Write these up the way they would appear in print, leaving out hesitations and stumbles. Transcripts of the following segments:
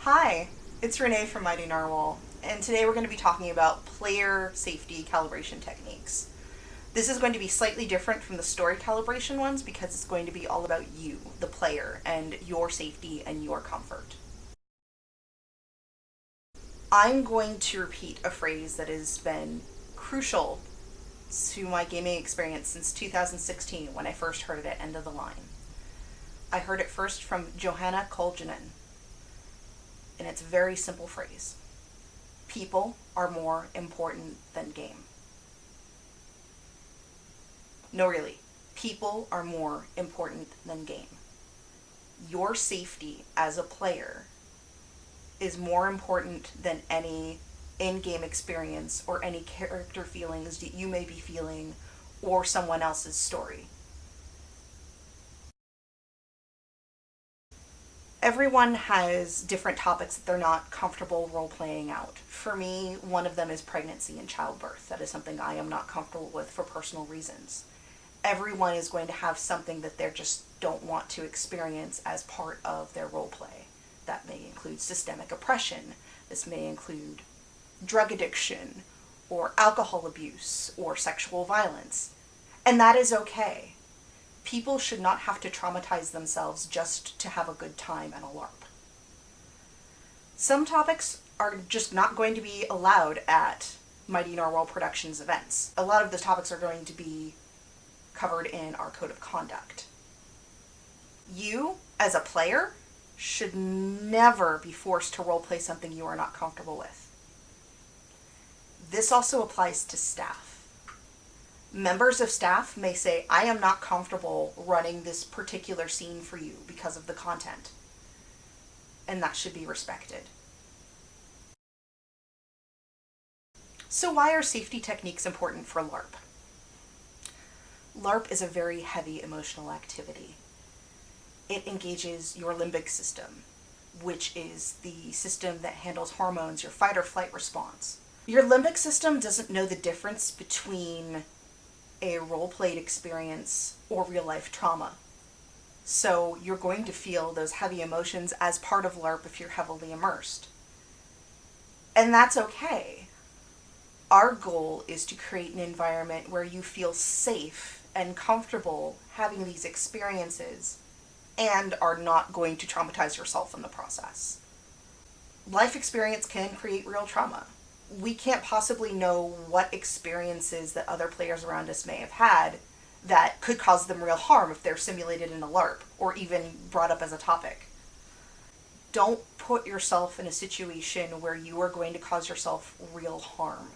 Hi, it's Renee from Mighty Narwhal, and today we're going to be talking about player safety calibration techniques. This is going to be slightly different from the story calibration ones because it's going to be all about you, the player, and your safety and your comfort. I'm going to repeat a phrase that has been crucial to my gaming experience since 2016 when I first heard it at End of the Line. I heard it first from Johanna Koljonen, and it's a very simple phrase. People are more important than game. No, really. People are more important than game. Your safety as a player is more important than any in-game experience or any character feelings that you may be feeling or someone else's story. Everyone has different topics that they're not comfortable role-playing out. For me, one of them is pregnancy and childbirth. That is something I am not comfortable with for personal reasons. Everyone is going to have something that they just don't want to experience as part of their role-play. That may include systemic oppression. This may include drug addiction or alcohol abuse or sexual violence. And that is okay. People should not have to traumatize themselves just to have a good time at a LARP. Some topics are just not going to be allowed at Mighty Narwhal Productions events. A lot of the topics are going to be covered in our code of conduct. You, as a player, should never be forced to roleplay something you are not comfortable with. This also applies to staff. Members of staff may say, I am not comfortable running this particular scene for you because of the content. And that should be respected. So why are safety techniques important for LARP? LARP is a very heavy emotional activity. It engages your limbic system, which is the system that handles hormones, your fight or flight response. Your limbic system doesn't know the difference between a role-played experience or real-life trauma. So you're going to feel those heavy emotions as part of LARP if you're heavily immersed. And that's okay. Our goal is to create an environment where you feel safe and comfortable having these experiences and are not going to traumatize yourself in the process. Life experience can create real trauma. We can't possibly know what experiences that other players around us may have had that could cause them real harm if they're simulated in a LARP or even brought up as a topic. Don't put yourself in a situation where you are going to cause yourself real harm.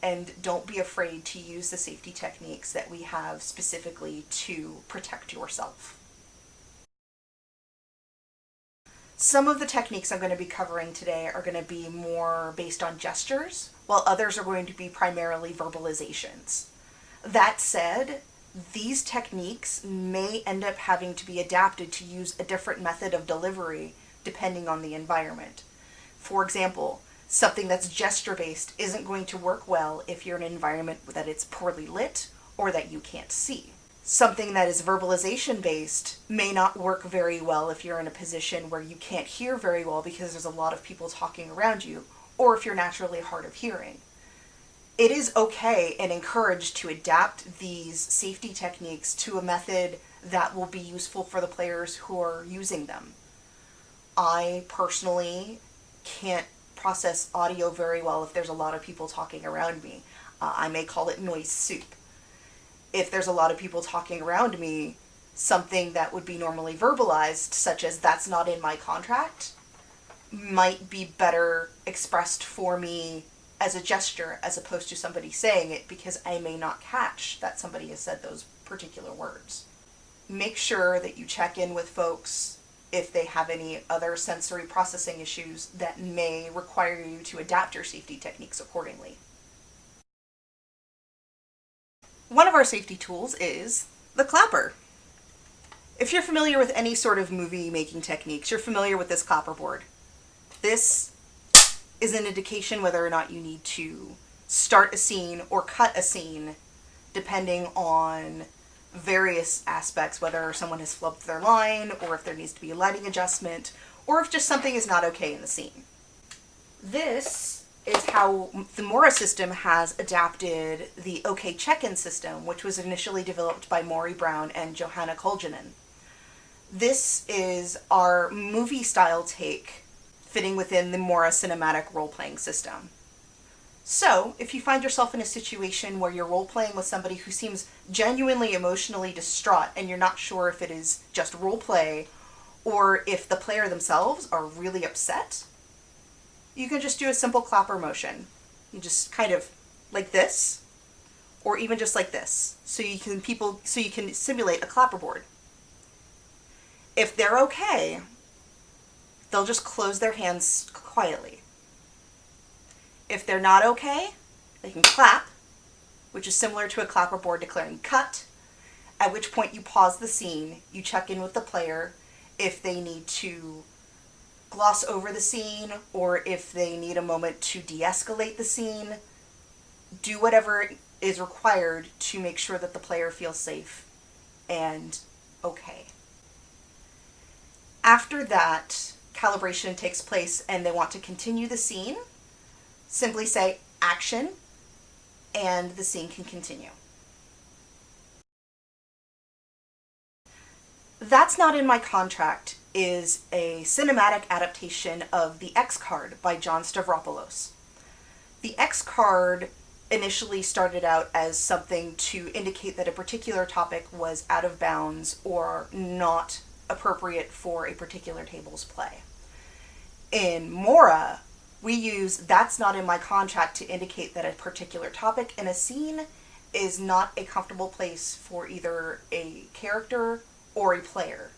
And don't be afraid to use the safety techniques that we have specifically to protect yourself. Some of the techniques I'm going to be covering today are going to be more based on gestures, while others are going to be primarily verbalizations. That said, these techniques may end up having to be adapted to use a different method of delivery depending on the environment. For example, something that's gesture-based isn't going to work well if you're in an environment that it's poorly lit or that you can't see. Something that is verbalization-based may not work very well if you're in a position where you can't hear very well because there's a lot of people talking around you, or if you're naturally hard of hearing. It is okay and encouraged to adapt these safety techniques to a method that will be useful for the players who are using them. I personally can't process audio very well if there's a lot of people talking around me. I may call it noise soup. If there's a lot of people talking around me, something that would be normally verbalized, such as that's not in my contract, might be better expressed for me as a gesture as opposed to somebody saying it because I may not catch that somebody has said those particular words. Make sure that you check in with folks if they have any other sensory processing issues that may require you to adapt your safety techniques accordingly. One of our safety tools is the clapper. If you're familiar with any sort of movie making techniques, you're familiar with this clapperboard. This is an indication whether or not you need to start a scene or cut a scene depending on various aspects, whether someone has flubbed their line or if there needs to be a lighting adjustment or if just something is not okay in the scene. This is how the Morra system has adapted the OK check-in system, which was initially developed by Maury Brown and Johanna Koljonen. This is our movie-style take fitting within the Morra cinematic role-playing system. So, if you find yourself in a situation where you're role-playing with somebody who seems genuinely emotionally distraught and you're not sure if it is just role-play or if the player themselves are really upset, you can just do a simple clapper motion. You just kind of like this, or even just like this, so you can simulate a clapperboard. If they're okay, they'll just close their hands quietly. If they're not okay, they can clap, which is similar to a clapperboard declaring cut, at which point you pause the scene, you check in with the player if they need to gloss over the scene or if they need a moment to de-escalate the scene. Do whatever is required to make sure that the player feels safe and okay. After that, calibration takes place and they want to continue the scene, simply say action and the scene can continue. That's Not in My Contract is a cinematic adaptation of The X Card by John Stavropoulos. The X Card initially started out as something to indicate that a particular topic was out of bounds or not appropriate for a particular table's play. In Morra, we use That's Not in My Contract to indicate that a particular topic in a scene is not a comfortable place for either a character or a player.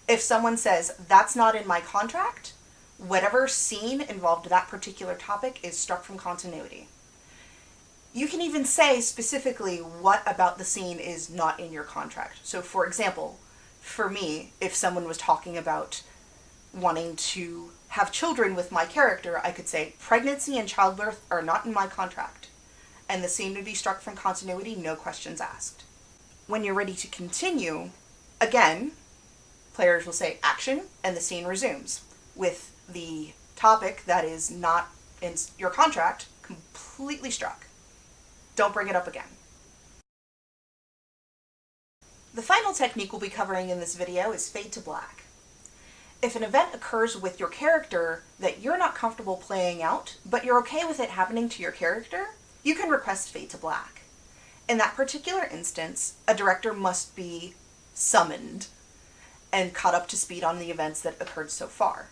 If someone says, that's not in my contract, whatever scene involved that particular topic is struck from continuity. You can even say specifically what about the scene is not in your contract. So for example, for me, if someone was talking about wanting to have children with my character, I could say, pregnancy and childbirth are not in my contract. And the scene would be struck from continuity, no questions asked. When you're ready to continue, again, players will say action and the scene resumes with the topic that is not in your contract completely struck. Don't bring it up again. The final technique we'll be covering in this video is fade to black. If an event occurs with your character that you're not comfortable playing out, but you're okay with it happening to your character, you can request fade to black. In that particular instance, a director must be summoned and caught up to speed on the events that occurred so far.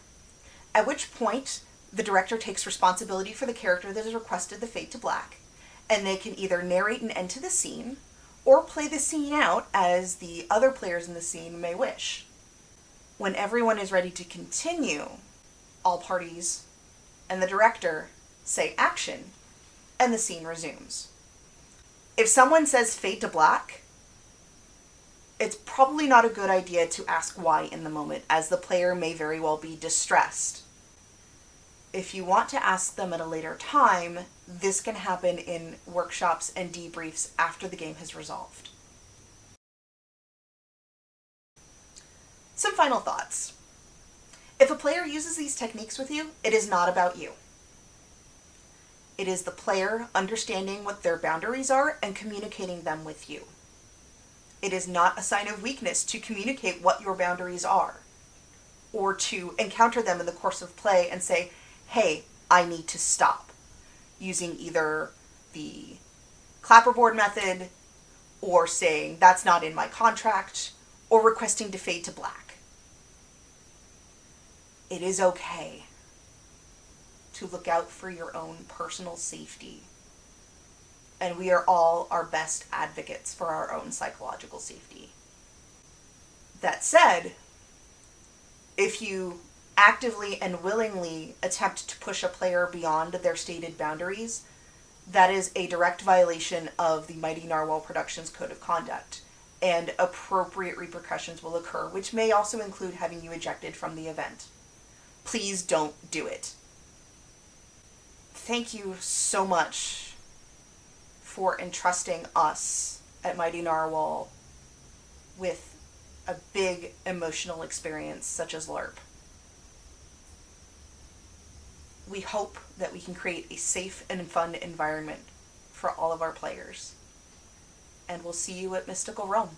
At which point, the director takes responsibility for the character that has requested the fade to black, and they can either narrate an end to the scene, or play the scene out as the other players in the scene may wish. When everyone is ready to continue, all parties and the director say action, and the scene resumes. If someone says fade to black, it's probably not a good idea to ask why in the moment, as the player may very well be distressed. If you want to ask them at a later time, this can happen in workshops and debriefs after the game has resolved. Some final thoughts. If a player uses these techniques with you, it is not about you. It is the player understanding what their boundaries are and communicating them with you. It is not a sign of weakness to communicate what your boundaries are, or to encounter them in the course of play and say, hey, I need to stop, using either the clapperboard method, or saying that's not in my contract, or requesting to fade to black. It is okay to look out for your own personal safety. And we are all our best advocates for our own psychological safety. That said, if you actively and willingly attempt to push a player beyond their stated boundaries, that is a direct violation of the Mighty Narwhal Productions Code of Conduct, and appropriate repercussions will occur, which may also include having you ejected from the event. Please don't do it. Thank you so much for entrusting us at Mighty Narwhal with a big emotional experience such as LARP. we hope that we can create a safe and fun environment for all of our players. And we'll see you at Mystical Realm.